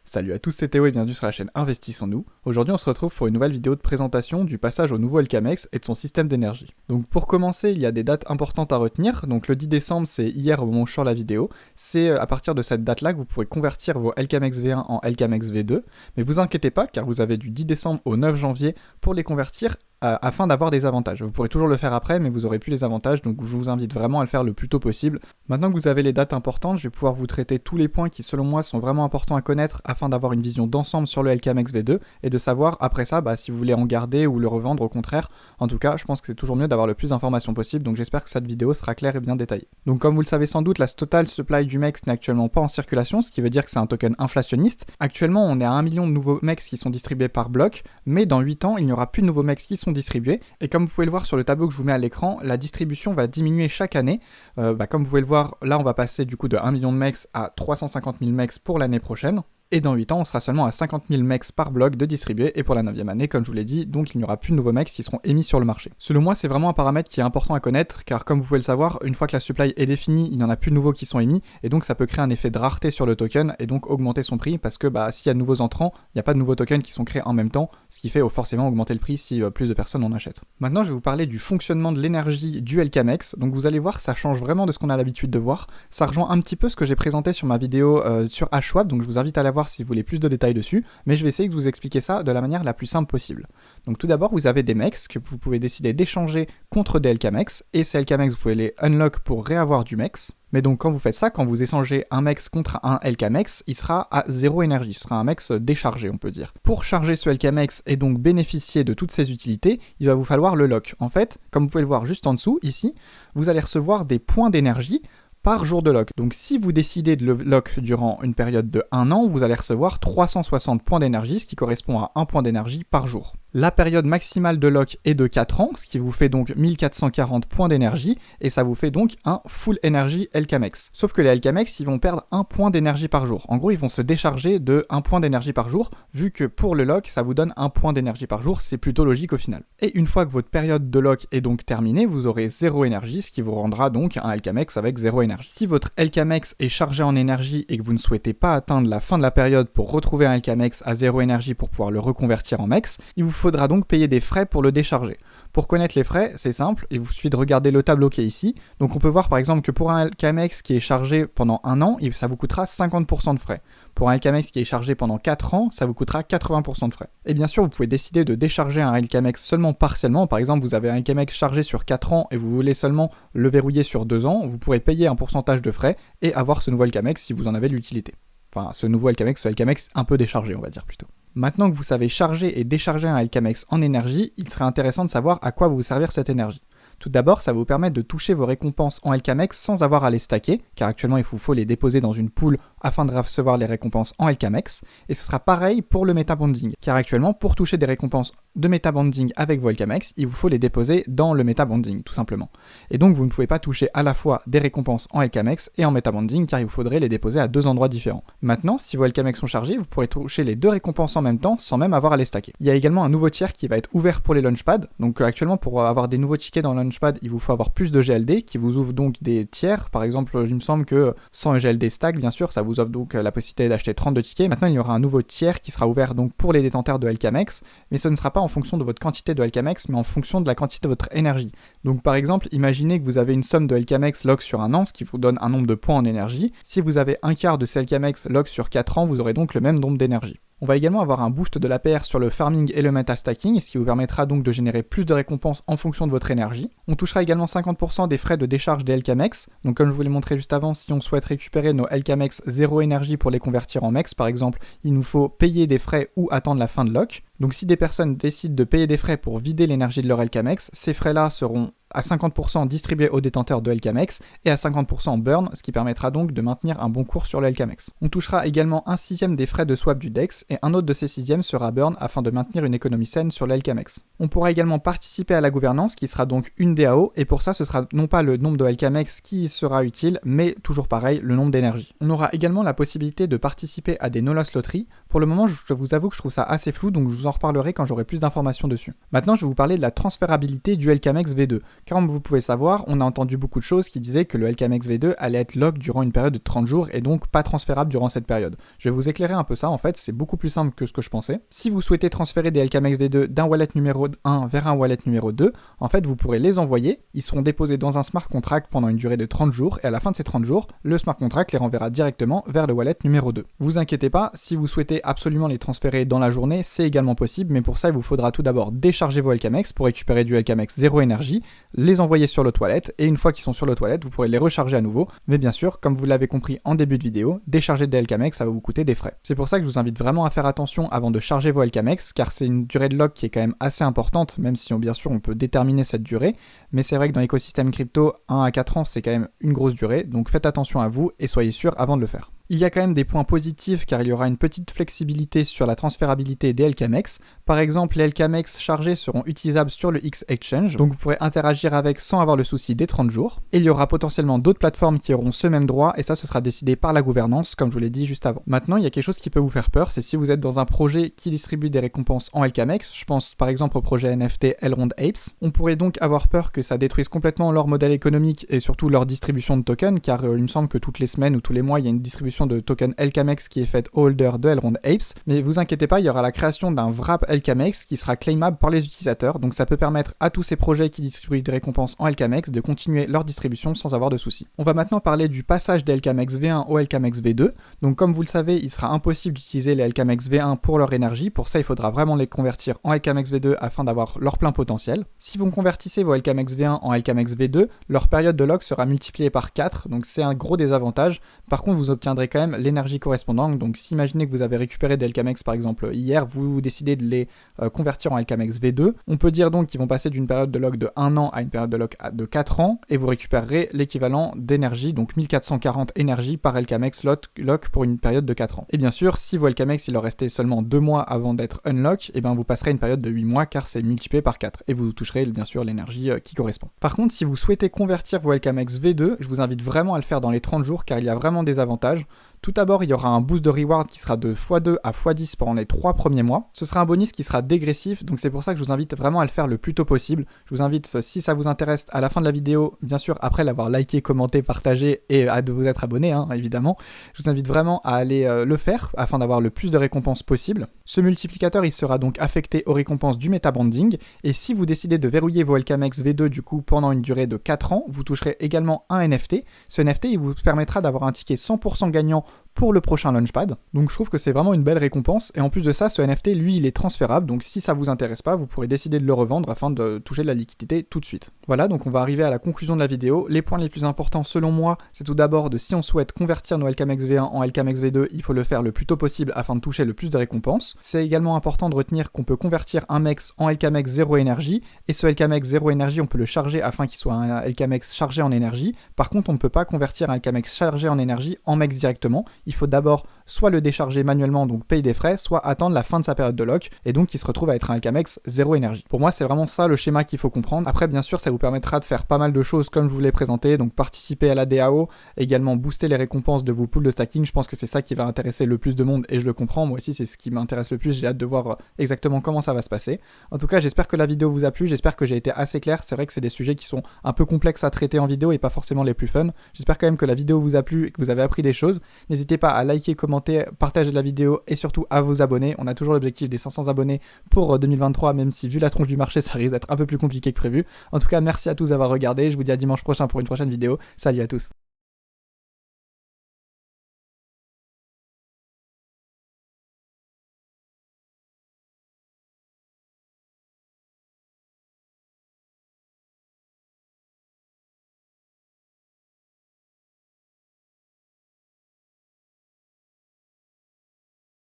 Salut à tous, c'est Théo et bienvenue sur la chaîne Investissons-nous. Aujourd'hui on se retrouve pour une nouvelle vidéo de présentation du passage au nouveau LKMX et de son système d'énergie. Donc pour commencer, il y a des dates importantes à retenir. Donc le 10 décembre, c'est hier au moment où je sors la vidéo. C'est à partir de cette date-là que vous pourrez convertir vos LKMX V1 en LKMX V2. Mais vous inquiétez pas car vous avez du 10 décembre au 9 janvier pour les convertir afin d'avoir des avantages. Vous pourrez toujours le faire après, mais vous aurez plus les avantages, donc je vous invite vraiment à le faire le plus tôt possible. Maintenant que vous avez les dates importantes, je vais pouvoir vous traiter tous les points qui selon moi sont vraiment importants à connaître afin d'avoir une vision d'ensemble sur le LKMX V2 et de savoir après ça si vous voulez en garder ou le revendre au contraire. En tout cas, je pense que c'est toujours mieux d'avoir le plus d'informations possible, donc j'espère que cette vidéo sera claire et bien détaillée. Donc comme vous le savez sans doute, la total supply du MEX n'est actuellement pas en circulation, ce qui veut dire que c'est un token inflationniste. Actuellement, on est à 1 million de nouveaux MEX qui sont distribués par bloc, mais dans 8 ans, il n'y aura plus de nouveaux MEX qui sont distribués. Et comme vous pouvez le voir sur le tableau que je vous mets à l'écran, la distribution va diminuer chaque année. Comme vous pouvez le voir, là on va passer du coup de 1 million de MEX à 350 000 MEX pour l'année prochaine. Et dans 8 ans, on sera seulement à 50 000 MEX par bloc de distribuer, et pour la 9e année, comme je vous l'ai dit, donc il n'y aura plus de nouveaux MEX qui seront émis sur le marché. Selon moi, c'est vraiment un paramètre qui est important à connaître, car comme vous pouvez le savoir, une fois que la supply est définie, il n'y en a plus de nouveaux qui sont émis, et donc ça peut créer un effet de rareté sur le token, et donc augmenter son prix, parce que s'il y a de nouveaux entrants, il n'y a pas de nouveaux tokens qui sont créés en même temps, ce qui fait forcément augmenter le prix si plus de personnes en achètent. Maintenant, je vais vous parler du fonctionnement de l'énergie du LKMX, donc vous allez voir, ça change vraiment de ce qu'on a l'habitude de voir, ça rejoint un petit peu ce que j'ai présenté sur ma vidéo sur HSwap, donc je vous invite à la voir si vous voulez plus de détails dessus, mais je vais essayer de vous expliquer ça de la manière la plus simple possible. Donc tout d'abord, vous avez des MEX que vous pouvez décider d'échanger contre des LKMX, et ces LKMX, vous pouvez les unlock pour réavoir du MEX. Mais donc quand vous faites ça, quand vous échangez un MEX contre un LKMX, il sera à 0 énergie, ce sera un MEX déchargé on peut dire. Pour charger ce LKMX et donc bénéficier de toutes ses utilités, il va vous falloir le lock. En fait, comme vous pouvez le voir juste en dessous, ici, vous allez recevoir des points d'énergie par jour de lock. Donc si vous décidez de le lock durant une période de 1 an, vous allez recevoir 360 points d'énergie, ce qui correspond à 1 point d'énergie par jour. La période maximale de lock est de 4 ans, ce qui vous fait donc 1440 points d'énergie, et ça vous fait donc un full energy LKMX. Sauf que les LKMX, ils vont perdre 1 point d'énergie par jour. En gros, ils vont se décharger de 1 point d'énergie par jour, vu que pour le lock, ça vous donne 1 point d'énergie par jour, c'est plutôt logique au final. Et une fois que votre période de lock est donc terminée, vous aurez 0 énergie, ce qui vous rendra donc un LKMX avec 0 énergie. Si votre LKMX est chargé en énergie et que vous ne souhaitez pas atteindre la fin de la période pour retrouver un LKMX à 0 énergie pour pouvoir le reconvertir en MEX, il vous faudra donc payer des frais pour le décharger. Pour connaître les frais, c'est simple, il vous suffit de regarder le tableau qui est ici. Donc on peut voir par exemple que pour un LKMX qui est chargé pendant 1 an, ça vous coûtera 50% de frais. Pour un LKMX qui est chargé pendant 4 ans, ça vous coûtera 80% de frais. Et bien sûr, vous pouvez décider de décharger un LKMX seulement partiellement. Par exemple, vous avez un LKMX chargé sur 4 ans et vous voulez seulement le verrouiller sur 2 ans, vous pourrez payer un pourcentage de frais et avoir ce nouveau LKMX si vous en avez l'utilité. Enfin, ce nouveau LKMX, ce LKMX un peu déchargé, on va dire plutôt. Maintenant que vous savez charger et décharger un LKMX en énergie, il serait intéressant de savoir à quoi vous servir cette énergie. Tout d'abord, ça va vous permettre de toucher vos récompenses en LKMX sans avoir à les stacker, car actuellement il vous faut les déposer dans une pool afin de recevoir les récompenses en LKMX, et ce sera pareil pour le metabonding, car actuellement pour toucher des récompenses de metabonding avec vos LKMX, il vous faut les déposer dans le metabonding, tout simplement. Et donc vous ne pouvez pas toucher à la fois des récompenses en LKMX et en metabonding, car il vous faudrait les déposer à 2 endroits différents. Maintenant, si vos LKMX sont chargés, vous pourrez toucher les 2 récompenses en même temps sans même avoir à les stacker. Il y a également un nouveau tiers qui va être ouvert pour les launchpads, donc actuellement pour avoir des nouveaux tickets dans le Launchpad, il vous faut avoir plus de GLD qui vous ouvre donc des tiers. Par exemple, il me semble que sans GLD stack, bien sûr, ça vous offre donc la possibilité d'acheter 32 tickets. Maintenant, il y aura un nouveau tiers qui sera ouvert donc pour les détenteurs de LKMX, mais ce ne sera pas en fonction de votre quantité de LKMX, mais en fonction de la quantité de votre énergie. Donc par exemple, imaginez que vous avez une somme de LKMX lock sur 1 an, ce qui vous donne un nombre de points en énergie. Si vous avez un quart de ces LKMX lock sur 4 ans, vous aurez donc le même nombre d'énergie. On va également avoir un boost de l'APR sur le farming et le metastacking, ce qui vous permettra donc de générer plus de récompenses en fonction de votre énergie. On touchera également 50% des frais de décharge des LKMX. Donc comme je vous l'ai montré juste avant, si on souhaite récupérer nos LKMX 0 énergie pour les convertir en MEX par exemple, il nous faut payer des frais ou attendre la fin de lock. Donc si des personnes décident de payer des frais pour vider l'énergie de leur LKMX, ces frais-là seront à 50% distribués aux détenteurs de LKMX et à 50% burn, ce qui permettra donc de maintenir un bon cours sur le LKMX. On touchera également 1/6 des frais de swap du DEX et un autre de ces 6e sera burn afin de maintenir une économie saine sur le LKMX. On pourra également participer à la gouvernance qui sera donc une DAO et pour ça ce sera non pas le nombre de LKMX qui sera utile mais toujours pareil le nombre d'énergie. On aura également la possibilité de participer à des no-loss loteries. Pour le moment je vous avoue que je trouve ça assez flou donc je vous en reparlerai quand j'aurai plus d'informations dessus. Maintenant je vais vous parler de la transférabilité du LKMX V2 Comme vous pouvez savoir, on a entendu beaucoup de choses qui disaient que le LKMX V2 allait être lock durant une période de 30 jours et donc pas transférable durant cette période. Je vais vous éclairer un peu ça, en fait, c'est beaucoup plus simple que ce que je pensais. Si vous souhaitez transférer des LKMX V2 d'un wallet numéro 1 vers un wallet numéro 2, en fait, vous pourrez les envoyer, ils seront déposés dans un smart contract pendant une durée de 30 jours et à la fin de ces 30 jours, le smart contract les renverra directement vers le wallet numéro 2. Vous inquiétez pas, si vous souhaitez absolument les transférer dans la journée, c'est également possible, mais pour ça, il vous faudra tout d'abord décharger vos LKMX pour récupérer du LKMX 0 énergie, les envoyer sur le toilette, et une fois qu'ils sont sur le toilette, vous pourrez les recharger à nouveau, mais bien sûr, comme vous l'avez compris en début de vidéo, décharger des LKMX, ça va vous coûter des frais. C'est pour ça que je vous invite vraiment à faire attention avant de charger vos LKMX, car c'est une durée de lock qui est quand même assez importante, même si bien sûr on peut déterminer cette durée, mais c'est vrai que dans l'écosystème crypto, 1 à 4 ans, c'est quand même une grosse durée, donc faites attention à vous et soyez sûr avant de le faire. Il y a quand même des points positifs car il y aura une petite flexibilité sur la transférabilité des LKMX. Par exemple, les LKMX chargés seront utilisables sur le X-Exchange, donc vous pourrez interagir avec sans avoir le souci des 30 jours. Et il y aura potentiellement d'autres plateformes qui auront ce même droit, et ça, ce sera décidé par la gouvernance, comme je vous l'ai dit juste avant. Maintenant, il y a quelque chose qui peut vous faire peur, c'est si vous êtes dans un projet qui distribue des récompenses en LKMX, je pense par exemple au projet NFT Elrond Apes, on pourrait donc avoir peur que ça détruise complètement leur modèle économique et surtout leur distribution de tokens, car il me semble que toutes les semaines ou tous les mois, il y a une distribution de token LKMX qui est faite au holder de Elrond Apes, mais vous inquiétez pas, il y aura la création d'un wrap LKMX qui sera claimable par les utilisateurs, donc ça peut permettre à tous ces projets qui distribuent des récompenses en LKMX de continuer leur distribution sans avoir de soucis. On va maintenant parler du passage des LKMX V1 au LKMX V2, donc comme vous le savez, il sera impossible d'utiliser les LKMX V1 pour leur énergie, pour ça il faudra vraiment les convertir en LKMX V2 afin d'avoir leur plein potentiel. Si vous convertissez vos LKMX V1 en LKMX V2, leur période de lock sera multipliée par 4, donc c'est un gros désavantage. Par contre, vous obtiendrez quand même l'énergie correspondante, donc si imaginez que vous avez récupéré des LKMX par exemple hier, vous décidez de les convertir en LKMX V2, on peut dire donc qu'ils vont passer d'une période de lock de 1 an à une période de lock de 4 ans, et vous récupérerez l'équivalent d'énergie, donc 1440 énergie par LKMX lock pour une période de 4 ans. Et bien sûr, si vos LKMX il leur restait seulement 2 mois avant d'être unlock, et bien vous passerez une période de 8 mois car c'est multiplié par 4, et vous toucherez bien sûr l'énergie qui correspond. Par contre, si vous souhaitez convertir vos LKMX V2, je vous invite vraiment à le faire dans les 30 jours car il y a vraiment des avantages. Tout d'abord, il y aura un boost de reward qui sera de x2 à x10 pendant les 3 premiers mois. Ce sera un bonus qui sera dégressif, donc c'est pour ça que je vous invite vraiment à le faire le plus tôt possible. Je vous invite, si ça vous intéresse, à la fin de la vidéo, bien sûr, après l'avoir liké, commenté, partagé et à de vous être abonné, évidemment, je vous invite vraiment à aller le faire afin d'avoir le plus de récompenses possible. Ce multiplicateur, il sera donc affecté aux récompenses du metabranding, et si vous décidez de verrouiller vos LKMX V2 du coup pendant une durée de 4 ans, vous toucherez également un NFT. Ce NFT, il vous permettra d'avoir un ticket 100% gagnant pour le prochain Launchpad. Donc je trouve que c'est vraiment une belle récompense, et en plus de ça, ce NFT, lui, il est transférable, donc si ça vous intéresse pas, vous pourrez décider de le revendre afin de toucher de la liquidité tout de suite. Voilà, donc on va arriver à la conclusion de la vidéo. Les points les plus importants selon moi, c'est tout d'abord de si on souhaite convertir nos LKMX V1 en LKMX V2, il faut le faire le plus tôt possible afin de toucher le plus de récompenses. C'est également important de retenir qu'on peut convertir un MEX en LKMX 0 énergie, et ce LKMX 0 énergie, on peut le charger afin qu'il soit un LKMX chargé en énergie. Par contre, on ne peut pas convertir un LKMX chargé en énergie en MEX directement. Il faut d'abord soit le décharger manuellement, donc payer des frais, soit attendre la fin de sa période de lock, et donc il se retrouve à être un LKMX 0 énergie. Pour moi, c'est vraiment ça le schéma qu'il faut comprendre. Après, bien sûr, ça vous permettra de faire pas mal de choses comme je vous l'ai présenté, donc participer à la DAO, également booster les récompenses de vos pools de stacking. Je pense que c'est ça qui va intéresser le plus de monde, et je le comprends, moi aussi c'est ce qui m'intéresse le plus, j'ai hâte de voir exactement comment ça va se passer. En tout cas, j'espère que la vidéo vous a plu, j'espère que j'ai été assez clair. C'est vrai que c'est des sujets qui sont un peu complexes à traiter en vidéo et pas forcément les plus fun. J'espère quand même que la vidéo vous a plu et que vous avez appris des choses. N'hésitez pas à liker, commenter, partager la vidéo et surtout à vous abonner. On a toujours l'objectif des 500 abonnés pour 2023, même si vu la tronche du marché, ça risque d'être un peu plus compliqué que prévu. En tout cas, merci à tous d'avoir regardé. Je vous dis à dimanche prochain pour une prochaine vidéo. Salut à tous.